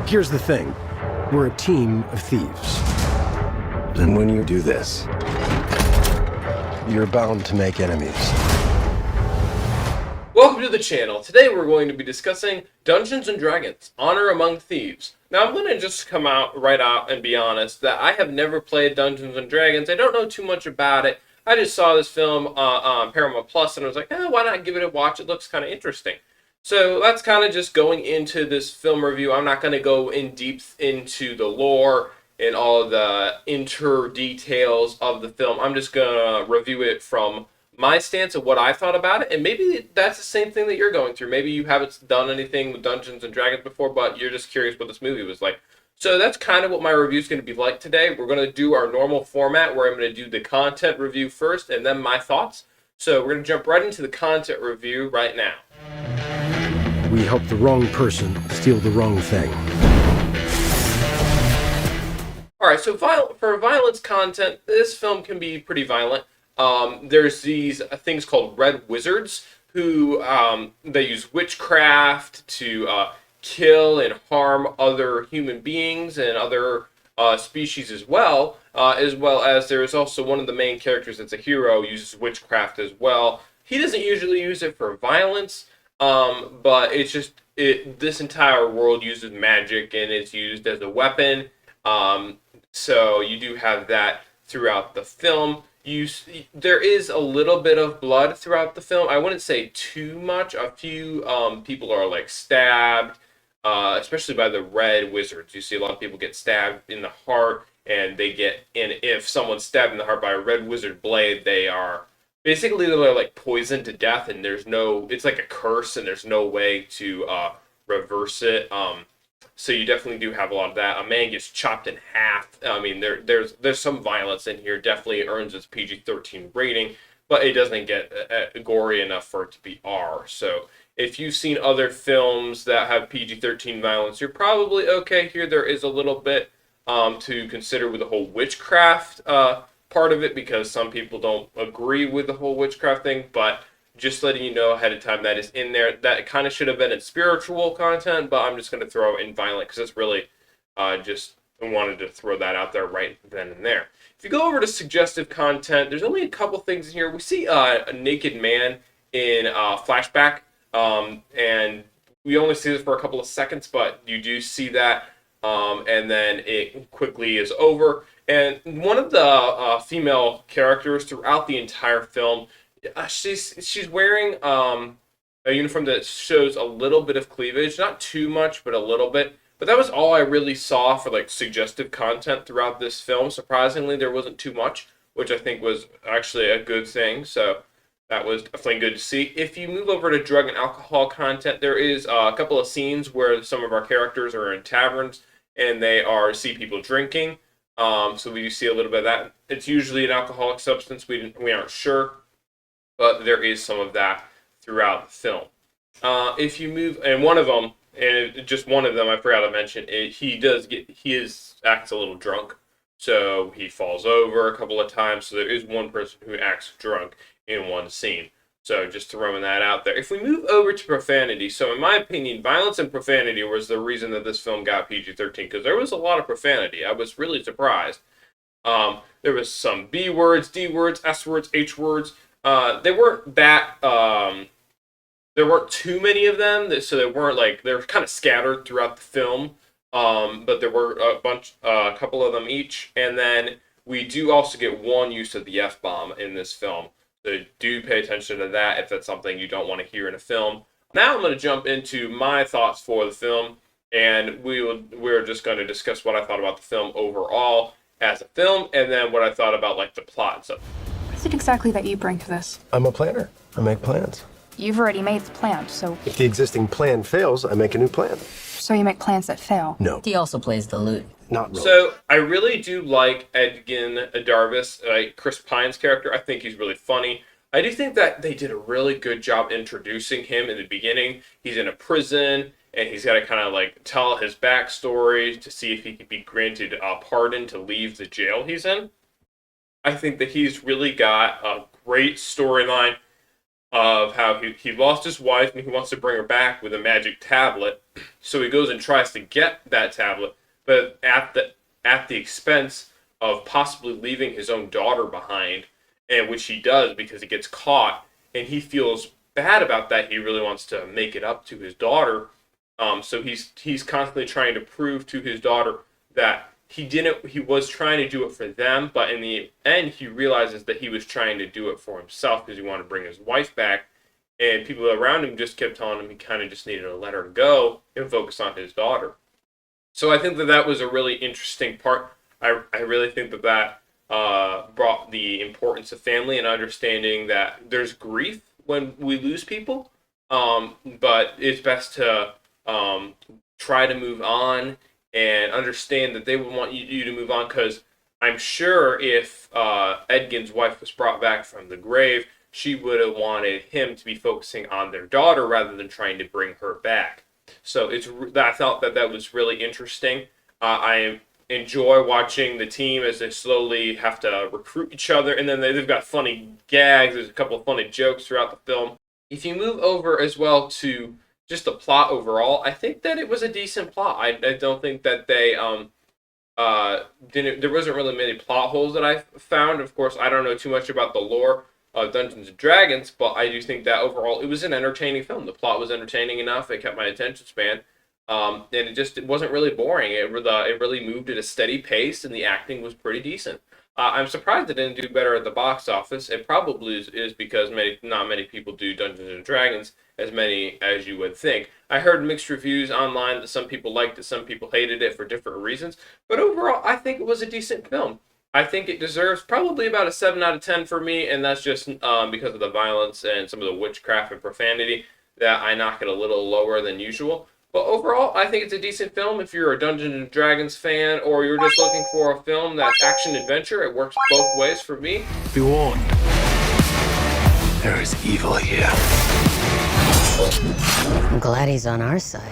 Here's the thing. We're a team of thieves. And when you do this, You're bound to make enemies. Welcome to the channel. Today we're going to be discussing Dungeons & Dragons, Honor Among Thieves. Now I'm going to just come out right out and be honest that I have never played Dungeons & Dragons. I don't know too much about it. I just saw this film on Paramount Plus and I was like, why not give it a watch? It looks kind of interesting. So that's kind of just going into this film review. I'm not going to go in deep into the lore and all of the inter details of the film. I'm just going to review it from my stance of what I thought about it, and maybe that's the same thing that you're going through. Maybe you haven't done anything with Dungeons & Dragons before, but you're just curious what this movie was like. So that's kind of what my review is going to be like today. We're going to do our normal format where I'm going to do the content review first and then my thoughts. So we're going to jump right into the content review right now. We help the wrong person steal the wrong thing. Alright, so for violence content, this film can be pretty violent. There's these things called red wizards who they use witchcraft to kill and harm other human beings and other species as well as there's also one of the main characters that's a hero uses witchcraft as well. He doesn't usually use it for violence, but it's just this entire world uses magic and it's used as a weapon. So you do have that throughout the film. There is a little bit of blood throughout the film. I wouldn't say too much. A few people are like stabbed, especially by the red wizards. You see a lot of people get stabbed in the heart, and if someone's stabbed in the heart by a red wizard blade, they're like poisoned to death, and it's like a curse, and there's no way to reverse it. So you definitely do have a lot of that. A man gets chopped in half. I mean, there's some violence in here. Definitely earns its PG-13 rating, but it doesn't get gory enough for it to be R. So if you've seen other films that have PG-13 violence, you're probably okay here. There is a little bit to consider with the whole witchcraft part of it, because some people don't agree with the whole witchcraft thing, but just letting you know ahead of time that is in there. That kind of should have been in spiritual content, but I'm just going to throw it in violent because it's really just wanted to throw that out there right then and there. If you go over to suggestive content, there's only a couple things in here. We see a naked man in flashback, and we only see this for a couple of seconds, but you do see that, and then it quickly is over. And one of the female characters throughout the entire film, she's wearing a uniform that shows a little bit of cleavage, not too much, but a little bit. But that was all I really saw for like suggestive content throughout this film. Surprisingly, there wasn't too much, which I think was actually a good thing. So that was definitely good to see. If you move over to drug and alcohol content, there is a couple of scenes where some of our characters are in taverns and they see people drinking. So we do see a little bit of that. It's usually an alcoholic substance. We aren't sure, but there is some of that throughout the film. If you move, and one of them, and just one of them, I forgot to mention, he acts a little drunk, so he falls over a couple of times. So there is one person who acts drunk in one scene. So just throwing that out there. If we move over to profanity, so in my opinion, violence and profanity was the reason that this film got PG-13, because there was a lot of profanity. I was really surprised. There was some B words, D words, S words, H words. They weren't there weren't too many of them, so they were kind of scattered throughout the film. But there were a couple of them each, and then we do also get one use of the F-bomb in this film. So do pay attention to that if that's something you don't want to hear in a film. Now I'm going to jump into my thoughts for the film, and we're just going to discuss what I thought about the film overall as a film, and then what I thought about like the plot and stuff. What is it exactly that you bring to this? I'm a planner. I make plans. You've already made the plan, so If the existing plan fails, I make a new plan. you make plans that fail. No, He also plays the lute. not really. So I really do like Edgin Darvis, Chris Pine's character. I think he's really funny. I do think that they did a really good job introducing him in the beginning. He's in a prison, and he's got to kind of like tell his backstory to see if he could be granted a pardon to leave the jail he's in. I think that he's really got a great storyline. of how he lost his wife and he wants to bring her back with a magic tablet. So he goes and tries to get that tablet, but at the expense of possibly leaving his own daughter behind, and which he does because he gets caught, and he feels bad about that. He really wants to make it up to his daughter. So he's constantly trying to prove to his daughter that he was trying to do it for them, but in the end he realizes that he was trying to do it for himself because he wanted to bring his wife back, and people around him just kept telling him he kind of just needed to let her go and focus on his daughter. So I think that was a really interesting part. I really think that brought the importance of family and understanding that there's grief when we lose people, but it's best to try to move on and understand that they would want you to move on, because I'm sure if Edgin's wife was brought back from the grave, she would have wanted him to be focusing on their daughter rather than trying to bring her back. So I thought that was really interesting. I enjoy watching the team as they slowly have to recruit each other, and then they've got funny gags. There's a couple of funny jokes throughout the film. If you move over as well to just the plot overall, I think that it was a decent plot. I don't think that they there wasn't really many plot holes that I found. Of course, I don't know too much about the lore of Dungeons and Dragons, but I do think that overall it was an entertaining film. The plot was entertaining enough; it kept my attention span, and it wasn't really boring. It really moved at a steady pace, and the acting was pretty decent. I'm surprised it didn't do better at the box office. It probably is because not many people do Dungeons and Dragons as many as you would think. I heard mixed reviews online that some people liked it, some people hated it for different reasons. But overall, I think it was a decent film. I think it deserves probably about a 7 out of 10 for me, and that's just because of the violence and some of the witchcraft and profanity that I knock it a little lower than usual. But overall, I think it's a decent film. If you're a Dungeons and Dragons fan, or you're just looking for a film that's action-adventure, it works both ways for me. Be warned. There is evil here. I'm glad he's on our side.